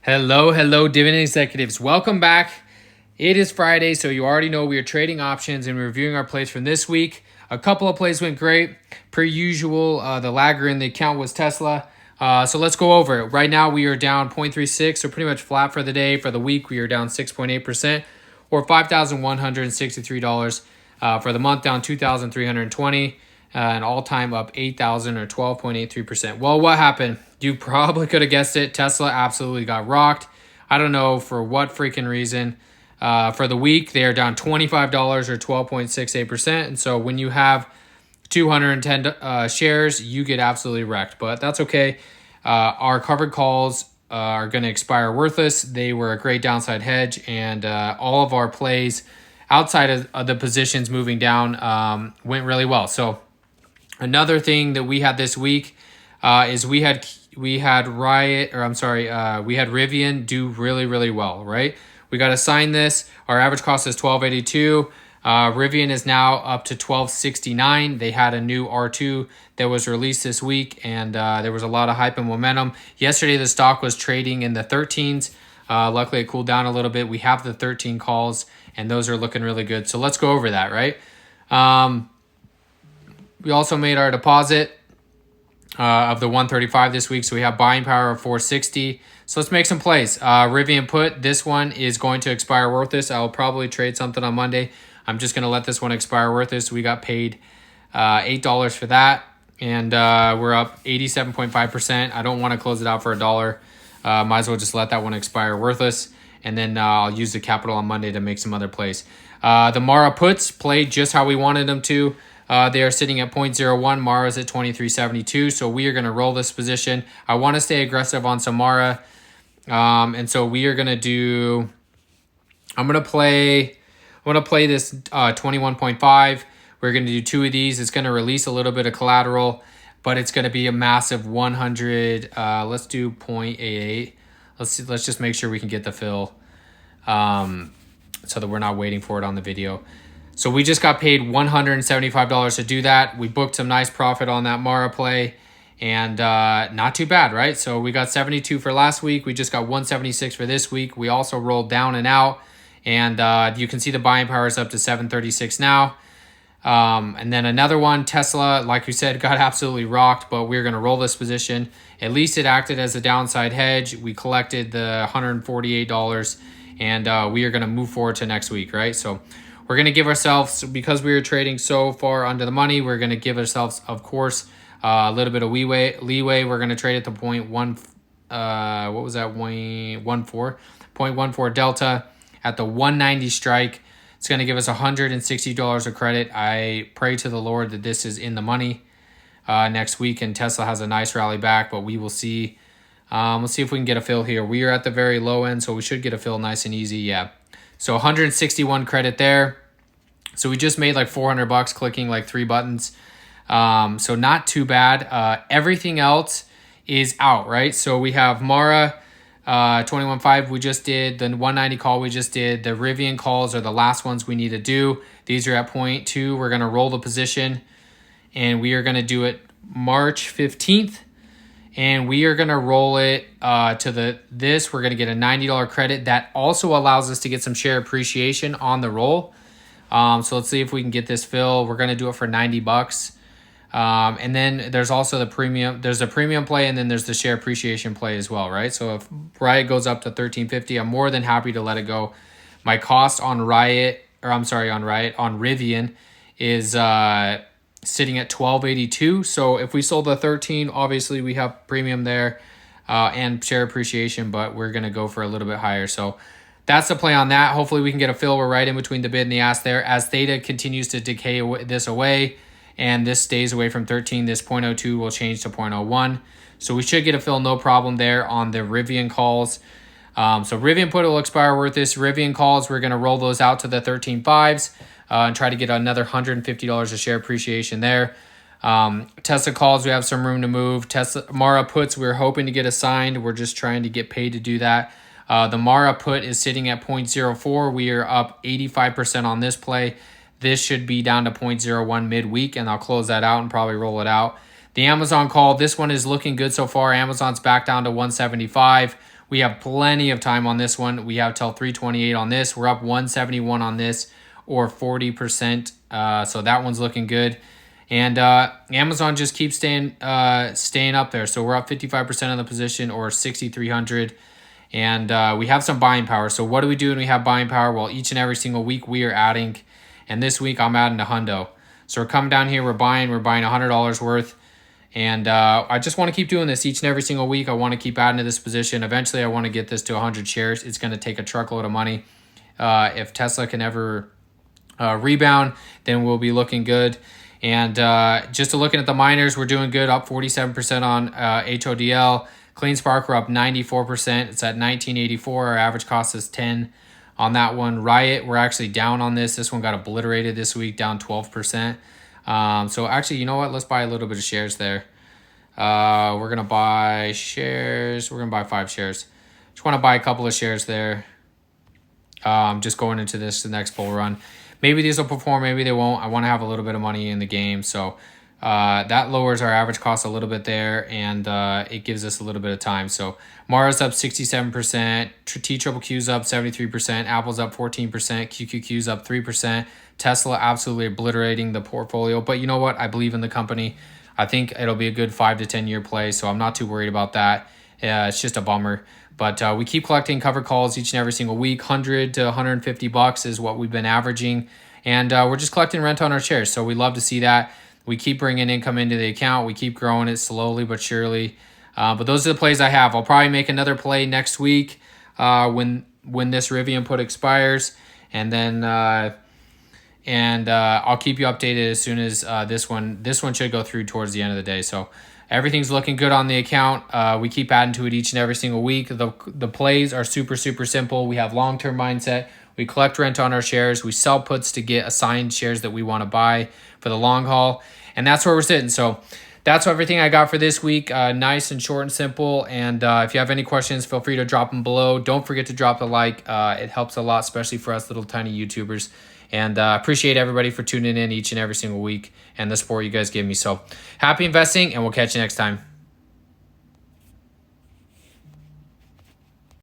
Hello, dividend executives. Welcome back. It is Friday, so you already know we are trading options and reviewing our plays from this week. A couple of plays went great. Per usual, the lagger in the account was Tesla. So let's go over it. Right now, we are down 0.36, so pretty much flat for the day. For the week, we are down 6.8%, or $5,163. For the month, down 2,320. An all-time up 8,000 or 12.83%. Well, what happened? You probably could have guessed it. Tesla absolutely got rocked. I don't know for what freaking reason. For the week, they are down $25 or 12.68%. And so when you have 210 shares, you get absolutely wrecked. But that's okay. Our covered calls are going to expire worthless. They were a great downside hedge, and all of our plays outside of the positions moving down went really well. So another thing that we had this week is we had Rivian do really well, right? We got to sign this. Our average cost is $12.82. Rivian is now up to $12.69. They had a new R2 that was released this week, and there was a lot of hype and momentum. Yesterday, the stock was trading in the 13s. Luckily, it cooled down a little bit. We have the 13 calls, and those are looking really good. So let's go over that, right? We also made our deposit of the 135 this week, so we have buying power of 460. So let's make some plays. Rivian put, this one is going to expire worthless. I'll probably trade something on Monday. I'm just going to let this one expire worthless. We got paid $8 for that, and we're up 87.5%. I don't want to close it out for $1. Might as well just let that one expire worthless, and then I'll use the capital on Monday to make some other plays. The Mara puts played just how we wanted them to. They are sitting at 0.01. Mara's at 23.72. So we are going to roll this position. I want to stay aggressive on some Mara. And so we are going to do, I'm going to play this 21.5. We're going to do two of these. It's going to release a little bit of collateral, but it's going to be a massive 100. Let's do 0.88. Let's just make sure we can get the fill, so that we're not waiting for it on the video. So we just got paid $175 to do that. We booked some nice profit on that Mara play, and not too bad, right? So we got 72 for last week. We just got 176 for this week. We also rolled down and out, and you can see the buying power is up to 736 now. And then another one, Tesla, like we said, got absolutely rocked, but we're going to roll this position. At least it acted as a downside hedge. We collected the $148, and we are going to move forward to next week, right? So we're going to give ourselves, because we were trading so far under the money, we're going to give ourselves, of course, a little bit of leeway. We're going to trade at the 0.14 delta at the 190 strike. It's going to give us $160 of credit. I pray to the Lord that this is in the money next week, and Tesla has a nice rally back, but we will see. Let's see if we can get a fill here. We are at the very low end, so we should get a fill nice and easy. Yeah. So 161 credit there. So we just made like $400 clicking like 3 buttons. So not too bad. Everything else is out, right? So we have Mara 21.5 we just did. The 190 call we just did. The Rivian calls are the last ones we need to do. These are at 0.2. We're going to roll the position, and we are going to do it March 15th. And we are going to roll it to this. We're going to get a $90 credit. That also allows us to get some share appreciation on the roll. So let's see if we can get this fill. We're going to do it for $90. And then there's also the premium. There's a premium play, and then there's the share appreciation play as well, right? So if Riot goes up to 13.50, I'm more than happy to let it go. My cost on Rivian is sitting at $12.82. So if we sold the 13, obviously we have premium there and share appreciation, but we're going to go for a little bit higher. So that's the play on that. Hopefully we can get a fill. We're right in between the bid and the ask there. As Theta continues to decay this away, and this stays away from 13, this 0.02 will change to 0.01. So we should get a fill, no problem there on the Rivian calls. So Rivian put will expire worth this. Rivian calls, we're going to roll those out to the 13.5s and try to get another $150 of share appreciation there. Tesla calls, we have some room to move. Mara puts, we're hoping to get assigned. We're just trying to get paid to do that. The Mara put is sitting at 0.04. We are up 85% on this play. This should be down to 0.01 midweek, and I'll close that out and probably roll it out. The Amazon call, this one is looking good so far. Amazon's back down to 175. We have plenty of time on this one. We have till 328 on this. We're up 171 on this, or 40%. So that one's looking good. And Amazon just keeps staying up there. So we're up 55% of the position, or 6,300. And we have some buying power. So what do we do when we have buying power? Well, each and every single week we are adding. And this week I'm adding a hundo. So we're coming down here. We're buying $100 worth. And I just want to keep doing this each and every single week. I want to keep adding to this position. Eventually, I want to get this to 100 shares. It's going to take a truckload of money. If Tesla can ever rebound, then we'll be looking good. And just to looking at the miners, we're doing good, up 47% on HODL. CleanSpark, we're up 94%. It's at 1984. Our average cost is 10 on that one. Riot, we're actually down on this. This one got obliterated this week, down 12%. So actually, you know what? Let's buy a little bit of shares there. We're going to buy shares. We're going to buy 5 shares. Just want to buy a couple of shares there. Just going into the next bull run. Maybe these will perform, maybe they won't. I want to have a little bit of money in the game. So that lowers our average cost a little bit there, and it gives us a little bit of time. So Mara's up 67%, TQQ's up 73%, Apple's up 14%, QQQ's up 3%, Tesla absolutely obliterating the portfolio. But you know what? I believe in the company. I think it'll be a good 5 to 10 year play, so I'm not too worried about that. It's just a bummer. But we keep collecting covered calls each and every single week. $100 to $150 is what we've been averaging. And we're just collecting rent on our shares. So we love to see that. We keep bringing income into the account. We keep growing it slowly but surely. But those are the plays I have. I'll probably make another play next week when this Rivian put expires. And then I'll keep you updated as soon as this one should go through towards the end of the day. So everything's looking good on the account. We keep adding to it each and every single week. The plays are super, super simple. We have long-term mindset. We collect rent on our shares. We sell puts to get assigned shares that we want to buy for the long haul. And that's where we're sitting. So that's everything I got for this week. Nice and short and simple. And if you have any questions, feel free to drop them below. Don't forget to drop the like. It helps a lot, especially for us little tiny YouTubers. And appreciate everybody for tuning in each and every single week and the support you guys give me. So happy investing, and we'll catch you next time.